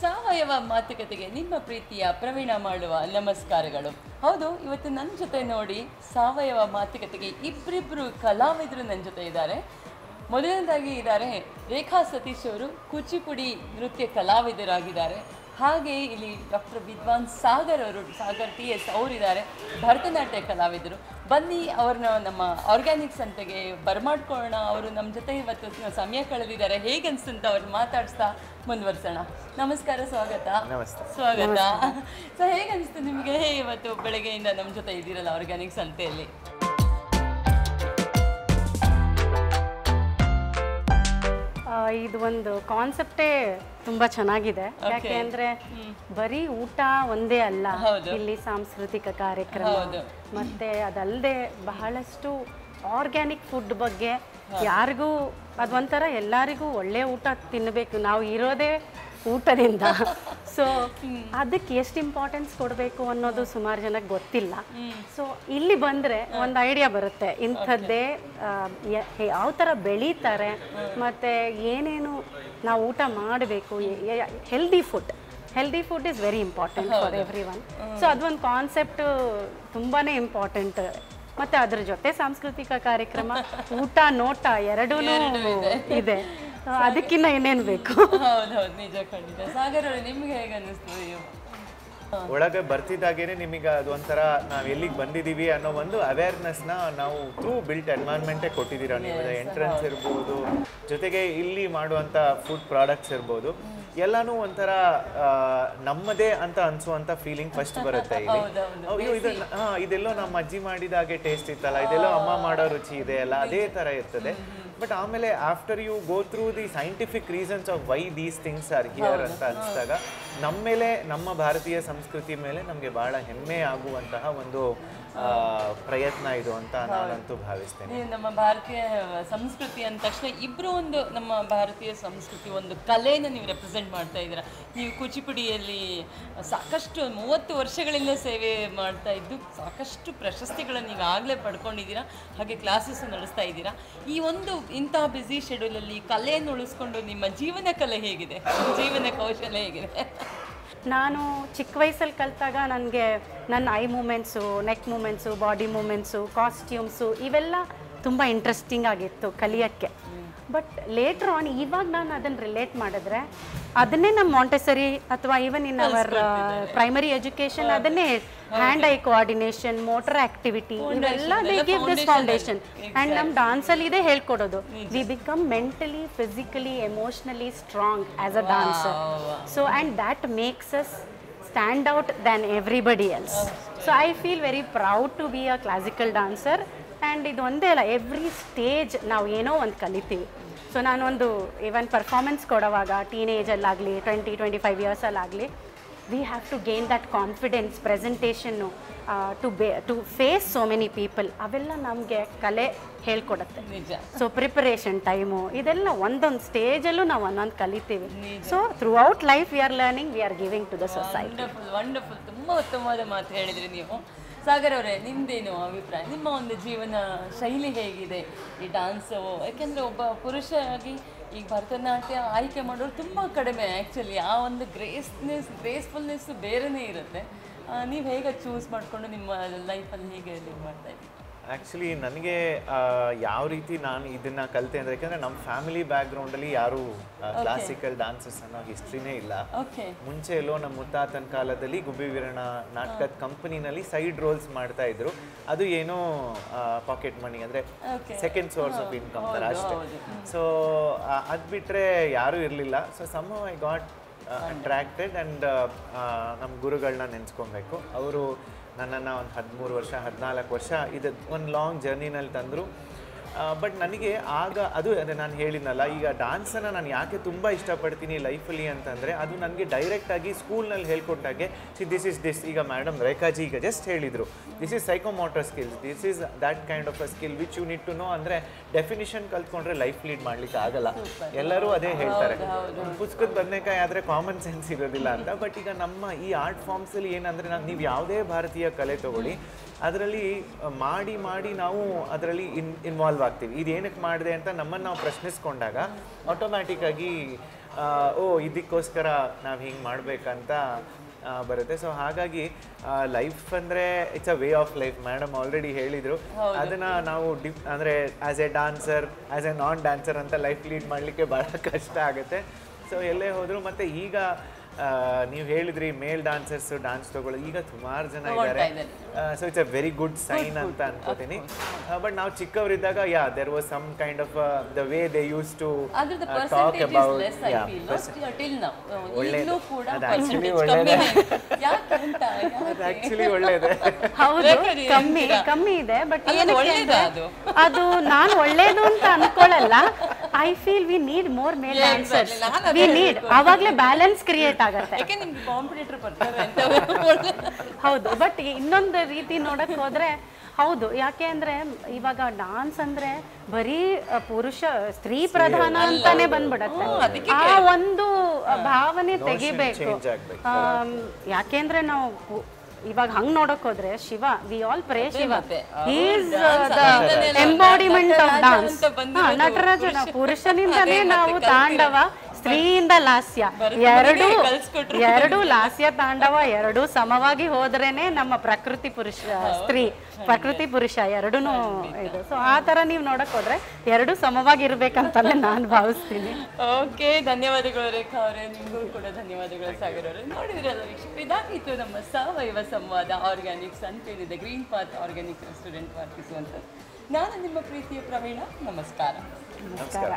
ಸಾವಯವ ಮಾತುಕತೆಗೆ ನಿಮ್ಮ ಪ್ರೀತಿಯ ಪ್ರವೀಣ ಮಾಡುವ ನಮಸ್ಕಾರಗಳು. ಹೌದು, ಇವತ್ತು ನನ್ನ ಜೊತೆ ನೋಡಿ ಸಾವಯವ ಮಾತುಕತೆಗೆ ಇಬ್ಬರಿಬ್ಬರು ಕಲಾವಿದರು ನನ್ನ ಜೊತೆ ಇದ್ದಾರೆ. ಮೊದಲನೇದಾಗಿ ಇದ್ದಾರೆ ರೇಖಾ ಸತೀಶ್ ಅವರು, ಕೂಚಿಪುಡಿ ನೃತ್ಯ ಕಲಾವಿದರಾಗಿದ್ದಾರೆ. ಹಾಗೆ ಇಲ್ಲಿ ಡಾಕ್ಟರ್ ವಿದ್ವಾನ್ ಸಾಗರ್ ಅವರು, ಸಾಗರ್ TS ಅವರಿದ್ದಾರೆ, ಭರತನಾಟ್ಯ ಕಲಾವಿದರು. ಬನ್ನಿ ಅವ್ರನ್ನ ನಮ್ಮ ಆರ್ಗ್ಯಾನಿಕ್ ಸಂತೆಗೆ ಬರಮಾಡ್ಕೊಳ್ಳೋಣ. ಅವರು ನಮ್ಮ ಜೊತೆ ಇವತ್ತು ಸಮಯ ಕಳೆದಿದ್ದಾರೆ. ಹೇಗೆ ಅನಿಸ್ತಂತ ಅವ್ರನ್ನ ಮಾತಾಡಿಸ್ತಾ ಮುಂದುವರ್ಸೋಣ. ನಮಸ್ಕಾರ, ಸ್ವಾಗತ. ಸ್ವಾಗತ. ಸೊ ಹೇಗೆ ಅನಿಸ್ತು ನಿಮಗೆ ಇವತ್ತು ಬೆಳಗ್ಗೆಯಿಂದ ನಮ್ಮ ಜೊತೆ ಇದ್ದೀರಲ್ಲ ಆರ್ಗ್ಯಾನಿಕ್ ಸಂತೆಯಲ್ಲಿ? ಇದು ಒಂದು ಕಾನ್ಸೆಪ್ಟೇ ತುಂಬಾ ಚೆನ್ನಾಗಿದೆ. ಯಾಕೆ ಅಂದ್ರೆ ಬರೀ ಊಟ ಒಂದೇ ಅಲ್ಲ, ಇಲ್ಲಿ ಸಾಂಸ್ಕೃತಿಕ ಕಾರ್ಯಕ್ರಮ ಮತ್ತೆ ಅದಲ್ಲದೆ ಬಹಳಷ್ಟು ಆರ್ಗ್ಯಾನಿಕ್ ಫುಡ್ ಬಗ್ಗೆ ಯಾರಿಗೂ ಅದೊಂಥರ ಎಲ್ಲರಿಗೂ ಒಳ್ಳೆ ಊಟ ತಿನ್ನಬೇಕು, ನಾವು ಇರೋದೇ ಊಟದಿಂದ. ಸೊ ಅದಕ್ಕೆ ಎಷ್ಟು ಇಂಪಾರ್ಟೆನ್ಸ್ ಕೊಡಬೇಕು ಅನ್ನೋದು ಸುಮಾರು ಜನಕ್ಕೆ ಗೊತ್ತಿಲ್ಲ. ಸೊ ಇಲ್ಲಿ ಬಂದರೆ ಒಂದು ಐಡಿಯಾ ಬರುತ್ತೆ, ಇಂಥದ್ದೇ ಯಾವ ಥರ ಬೆಳೀತಾರೆ ಮತ್ತು ಏನೇನು ನಾವು ಊಟ ಮಾಡಬೇಕು. Healthy food is very important for every one. So ಅದೊಂದು ಕಾನ್ಸೆಪ್ಟು ತುಂಬಾ ಇಂಪಾರ್ಟೆಂಟ್. ಮತ್ತು ಅದ್ರ ಜೊತೆ ಸಾಂಸ್ಕೃತಿಕ ಕಾರ್ಯಕ್ರಮ, ಊಟ ನೋಟ ಎರಡೂ ಇದೆ. ಅದಕ್ಕಿನ್ನ ಏನೇನು ಬೇಕು? ಹೌದೌದು, ನಿಜ, ಖಂಡಿತ. ಸಾಗರ್ ಅವರು, ನಿಮ್ಗೆ ಹೇಗೆ ಅನ್ನಿಸ್ತು? ಒಳಗೆ ಬರ್ತಿದ್ದಾಗೇನೆ ನಿಮಗೆ ಅದೊಂಥರ ನಾವು ಎಲ್ಲಿಗೆ ಬಂದಿದ್ದೀವಿ ಅನ್ನೋ ಒಂದು ಅವೇರ್ನೆಸ್ನ ನಾವು ಥ್ರೂ ಬಿಲ್ಟ್ ಎನ್ವೈರ್ಮೆಂಟೇ ಕೊಟ್ಟಿದ್ದೀರಾ. ನೀವು ಎಂಟ್ರೆನ್ಸ್ ಇರ್ಬೋದು, ಜೊತೆಗೆ ಇಲ್ಲಿ ಮಾಡುವಂಥ ಫುಡ್ ಪ್ರಾಡಕ್ಟ್ಸ್ ಇರ್ಬೋದು, ಎಲ್ಲನೂ ಒಂಥರ ನಮ್ಮದೇ ಅಂತ ಅನ್ಸುವಂಥ ಫೀಲಿಂಗ್ ಫಸ್ಟ್ ಬರುತ್ತೆ ಇಲ್ಲಿ. ಅಯ್ಯೋ ಇದೆಲ್ಲೋ ನಮ್ಮ ಅಜ್ಜಿ ಮಾಡಿದಾಗೆ ಟೇಸ್ಟ್ ಇತ್ತಲ್ಲ, ಇದೆಲ್ಲೋ ಅಮ್ಮ ಮಾಡೋ ರುಚಿ ಇದೆ ಅಲ್ಲ, ಅದೇ ಥರ ಇರ್ತದೆ. ಬಟ್ ಆಮೇಲೆ after you go through the scientific reasons of why these things are here ಅಂತ ಅನಿಸಿದಾಗ ನಮ್ಮ ಮೇಲೆ, ನಮ್ಮ ಭಾರತೀಯ ಸಂಸ್ಕೃತಿ ಮೇಲೆ ನಮಗೆ ಬಹಳ ಹೆಮ್ಮೆ ಆಗುವಂತಹ ಒಂದು ಪ್ರಯತ್ನ ಇದು ಅಂತ ನಾನಂತೂ ಭಾವಿಸ್ತೇನೆ. ನಮ್ಮ ಭಾರತೀಯ ಸಂಸ್ಕೃತಿ ಅಂದ ತಕ್ಷಣ ಇಬ್ಬರು ಒಂದು ನಮ್ಮ ಭಾರತೀಯ ಸಂಸ್ಕೃತಿ ಒಂದು ಕಲೆನ ನೀವು ರೆಪ್ರೆಸೆಂಟ್ ಮಾಡ್ತಾ ಇದ್ದೀರಾ. ನೀವು ಕೂಚಿಪುಡಿಯಲ್ಲಿ ಸಾಕಷ್ಟು 30 ವರ್ಷಗಳಿಂದ ಸೇವೆ ಮಾಡ್ತಾ ಇದ್ದು ಸಾಕಷ್ಟು ಪ್ರಶಸ್ತಿಗಳನ್ನು ಈಗಾಗಲೇ ಪಡ್ಕೊಂಡಿದ್ದೀರಾ, ಹಾಗೆ ಕ್ಲಾಸಸ್ ನಡೆಸ್ತಾ ಇದ್ದೀರಾ. ಈ ಒಂದು ಇಂತಹ ಬ್ಯುಸಿ ಶೆಡ್ಯೂಲಲ್ಲಿ ಕಲೆಯನ್ನು ಉಳಿಸ್ಕೊಂಡು ನಿಮ್ಮ ಜೀವನ ಕಲೆ ಹೇಗಿದೆ, ಜೀವನ ಕೌಶಲ್ಯ ಹೇಗಿದೆ? ನಾನು ಚಿಕ್ಕ ವಯಸ್ಸಲ್ಲಿ ಕಲಿತಾಗ ನನಗೆ ನನ್ನ I movements, neck movements, body movements, costumes ಇವೆಲ್ಲ ತುಂಬ ಇಂಟ್ರೆಸ್ಟಿಂಗ್ ಆಗಿತ್ತು ಕಲಿಯೋಕ್ಕೆ. ಬಟ್ ಲೇಟ್ರ್ ಆನ್ ಇವಾಗ ನಾನು ಅದನ್ನು ರಿಲೇಟ್ ಮಾಡಿದ್ರೆ ಅದನ್ನೇ ನಮ್ಮ ಮಾಂಟೆಸರಿ ಅಥವಾ even in our primary education ಅದನ್ನೇ hand eye coordination, motor activity ಇವೆಲ್ಲ they give this foundation. And ನಮ್ಮ ಡಾನ್ಸಲ್ಲಿ ಇದೇ ಹೇಳ್ಕೊಡೋದು, we become mentally, physically, emotionally strong as a dancer. So and that makes us stand out than everybody else. So I feel very proud to be a classical dancer. And ಇದು ಒಂದೇ ಅಲ್ಲ, every stage ನಾವು ಏನೋ ಒಂದು ಕಲಿತೀವಿ. So ನಾನೊಂದು even performance ಕೊಡುವಾಗ ಟೀನೇಜಲ್ಲಾಗಲಿ 20-25 ಇಯರ್ಸಲ್ಲಾಗಲಿ we have to gain that confidence, presentation to face so many people. ಅವೆಲ್ಲ ನಮಗೆ ಕಲೆ ಹೇಳ್ಕೊಡುತ್ತೆ. ಸೊ ಪ್ರಿಪರೇಷನ್ ಟೈಮು ಇದೆಲ್ಲ ಒಂದೊಂದು ಸ್ಟೇಜಲ್ಲೂ ನಾವು ಒಂದೊಂದು ಕಲಿತೀವಿ. So throughout life we are learning, we are giving to the society. Wonderful, ತುಂಬ ಉತ್ತಮವಾದ ಮಾತು ಹೇಳಿದ್ರಿ ನೀವು. ಸಾಗರ್ ಅವರೇ, ನಿಮ್ಮದೇನು ಅಭಿಪ್ರಾಯ? ನಿಮ್ಮ ಒಂದು ಜೀವನ ಶೈಲಿ ಹೇಗಿದೆ ಈ ಡ್ಯಾನ್ಸು? ಯಾಕೆಂದರೆ ಒಬ್ಬ ಪುರುಷರಾಗಿ ಈಗ ಭರತನಾಟ್ಯ ಆಯ್ಕೆ ಮಾಡೋರು ತುಂಬ ಕಡಿಮೆ ಆ್ಯಕ್ಚುಲಿ. ಆ ಒಂದು ಗ್ರೇಸ್ಫುಲ್ನೆಸ್ಸು ಬೇರೆಯೇ ಇರುತ್ತೆ. ನೀವು ಹೇಗೆ ಚೂಸ್ ಮಾಡಿಕೊಂಡು ನಿಮ್ಮ ಲೈಫಲ್ಲಿ ಹೇಗೆ ಲೀಡ್ ಮಾಡ್ತಾ ಇದ್ದೀವಿ? ಆ್ಯಕ್ಚುಲಿ ನನಗೆ ಯಾವ ರೀತಿ ನಾನು ಇದನ್ನು ಕಲಿತೆ ಅಂದರೆ, ಯಾಕಂದರೆ ನಮ್ಮ ಫ್ಯಾಮಿಲಿ ಬ್ಯಾಕ್ಗ್ರೌಂಡಲ್ಲಿ ಯಾರೂ ಕ್ಲಾಸಿಕಲ್ ಡಾನ್ಸಸ್ ಅನ್ನೋ ಹಿಸ್ಟ್ರಿನೇ ಇಲ್ಲ. ಮುಂಚೆ ಎಲ್ಲೋ ನಮ್ಮ ಮುತ್ತಾತನ ಕಾಲದಲ್ಲಿ ಗುಬ್ಬಿ ವೀರಣ್ಣ ನಾಟಕದ ಕಂಪನಿನಲ್ಲಿ ಸೈಡ್ ರೋಲ್ಸ್ ಮಾಡ್ತಾ ಇದ್ರು. ಅದು ಏನೋ ಪಾಕೆಟ್ ಮನಿ ಅಂದರೆ ಸೆಕೆಂಡ್ ಸೋರ್ಸ್ ಆಫ್ ಇನ್ಕಮ್ ಥರ ಅಷ್ಟೇ. ಸೊ ಅದು ಬಿಟ್ಟರೆ ಯಾರೂ ಇರಲಿಲ್ಲ. So some I got attracted and ನಮ್ಮ ಗುರುಗಳನ್ನ ನೆನೆಸ್ಕೊಬೇಕು. ಅವರು ನನ್ನನ್ನು ಒಂದು 13 ವರ್ಷ 14 ವರ್ಷ ಇದು ಒಂದು ಲಾಂಗ್ ಜರ್ನಿನಲ್ಲಿ ತಂದರು. ಬಟ್ ನನಗೆ ಆಗ ಅದು ಅದೇ ನಾನು ಹೇಳಿದ್ನಲ್ಲ, ಈಗ ಡ್ಯಾನ್ಸನ್ನು ನಾನು ಯಾಕೆ ತುಂಬ ಇಷ್ಟಪಡ್ತೀನಿ ಲೈಫಲ್ಲಿ ಅಂತಂದರೆ, ಅದು ನನಗೆ ಡೈರೆಕ್ಟಾಗಿ ಸ್ಕೂಲ್ನಲ್ಲಿ ಹೇಳ್ಕೊಟ್ಟಾಗೆ ದಿಸ್ ಈಗ ಮೇಡಮ್ ರೇಖಾಜಿ ಈಗ ಜಸ್ಟ್ ಹೇಳಿದರು, this is psychomotor skills, this is that kind of a skill which you need to know. ಅಂದರೆ ಡೆಫಿನಿಷನ್ ಕಲ್ತ್ಕೊಂಡ್ರೆ ಲೈಫ್ ಲೀಡ್ ಮಾಡಲಿಕ್ಕೆ ಆಗಲ್ಲ, ಎಲ್ಲರೂ ಅದೇ ಹೇಳ್ತಾರೆ. ಪುಸ್ತಕದ ಬದನೆಕಾಯಿ ಆದರೆ ಕಾಮನ್ ಸೆನ್ಸ್ ಇರೋದಿಲ್ಲ ಅಂತ. ಬಟ್ ಈಗ ನಮ್ಮ ಈ ಆರ್ಟ್ ಫಾರ್ಮ್ಸಲ್ಲಿ ಏನಂದರೆ, ನೀವು ಯಾವುದೇ ಭಾರತೀಯ ಕಲೆ ತೊಗೊಳ್ಳಿ, ಅದರಲ್ಲಿ ಮಾಡಿ ನಾವು ಅದರಲ್ಲಿ ಇನ್ವಾಲ್ವ್ ಆಗ್ತೀವಿ. ಇದೇನಕ್ಕೆ ಮಾಡಿದೆ ಅಂತ ನಮ್ಮನ್ನು ನಾವು ಪ್ರಶ್ನಿಸ್ಕೊಂಡಾಗ ಆಟೋಮ್ಯಾಟಿಕ್ಕಾಗಿ ಓ ಇದಕ್ಕೋಸ್ಕರ ನಾವು ಹಿಂಗೆ ಮಾಡಬೇಕಂತ ಬರುತ್ತೆ. ಸೊ ಹಾಗಾಗಿ ಲೈಫ್ ಅಂದರೆ it's a way of life. Madam already ಹೇಳಿದರು, ಅದನ್ನು ನಾವು ಅಂದರೆ as A dancer, as A non dancer ಅಂತ ಲೈಫ್ ಲೀಡ್ ಮಾಡಲಿಕ್ಕೆ ಭಾಳ ಕಷ್ಟ ಆಗುತ್ತೆ. ಸೊ ಎಲ್ಲೇ ಹೋದರೂ ಮತ್ತು ಈಗ ನೀವು ಹೇಳಿದ್ರಿ ಮೇಲ್ ಡಾನ್ಸರ್ಸ್ ಡಾನ್ಸ್ ತಗೊಳ್ಳೋದು ಈಗ ಸುಮಾರು ಜನ ಇದ್ದಾರೆ. So it's a very good sign ಅಂತ ಅನ್ಕೋತೀನಿ. ಬಟ್ ನಾವು ಚಿಕ್ಕವರಿದ್ದಾಗ there was some kind of the way they use to talk about. Actually ಒಳ್ಳೇದೇ, ಹೌದು, ಕಮ್ಮಿ ಇದೆ. ಬಟ್ ಅದು ನಾನು ಒಳ್ಳೇದು ಅಂತ ಅನ್ಕೊಳ್ಳಲ್ಲ. I feel we need more male dancers. We need, ಅವಾಗಲೇ ಬ್ಯಾಲೆನ್ಸ್ ಕ್ರಿಯೇಟ್ ಆಗತ್ತೆ. ಹೌದು, ಬಟ್ ಇನ್ನೊಂದು ರೀತಿ ನೋಡಕ್ ಹೋದ್ರೆ ಹೌದು, ಯಾಕೆ ಅಂದ್ರೆ ಇವಾಗ ಡಾನ್ಸ್ ಅಂದ್ರೆ ಬರೀ ಸ್ತ್ರೀ ಪ್ರಧಾನ ಅಂತಾನೆ ಬಂದ್ಬಿಡತ್ತೆ. ಆ ಒಂದು ಭಾವನೆ ತೆಗಿಬೇಕು. ಯಾಕೆಂದ್ರೆ ನಾವು ಇವಾಗ ಹಂಗ್ ನೋಡಕ್ ಹೋದ್ರೆ Shiva, we all pray Shiva, is the embodiment of dance. Nataraja, ಪುರುಷನಿಂದನೇ ನಾವು ತಾಂಡವ, ಸ್ತ್ರೀಯಿಂದ ಲಾಸ್ಯ, ಎರಡು ಲಾಸ್ಯ ತಾಂಡವ ಎರಡು ಸಮವಾಗಿ ಹೋದ್ರೇನೆ ನಮ್ಮ ಪ್ರಕೃತಿ ಪುರುಷ ಎರಡೂನು ಇದು. ಸೊ ಆ ತರ ನೀವು ನೋಡಕ್ ಹೋದ್ರೆ ಎರಡು ಸಮವಾಗಿ ಇರ್ಬೇಕಂತಾನೆ ನಾನು ಭಾವಿಸ್ತೀನಿ. ಓಕೆ, ಧನ್ಯವಾದಗಳು ರೇಖಾ ಅವರೇ. ನಿಮಗೂ ಕೂಡ ಧನ್ಯವಾದಗಳು ಸಾಗರ್ ಅವರೇ. ನೋಡಿದ್ರಲ್ಲ ವೀಕ್ಷಕರು, ಇದಾಗಿತ್ತು ನಮ್ಮ ಸಾವಯವ ಸಂವಾದ ಆರ್ಗ್ಯಾನಿಕ್ಸ್ ಅಂತೇಳಿದೆ, ಗ್ರೀನ್ ಪಾತ್ ಆರ್ಗ್ಯಾನಿಕ್ ರೆಸ್ಟೋರೆಂಟ್ ವರ್ತಿಸುವಂಥದ್ದು. ನಾನು ನಿಮ್ಮ ಪ್ರೀತಿಯ ಪ್ರವೀಣ. ನಮಸ್ಕಾರ. ನಮಸ್ಕಾರ.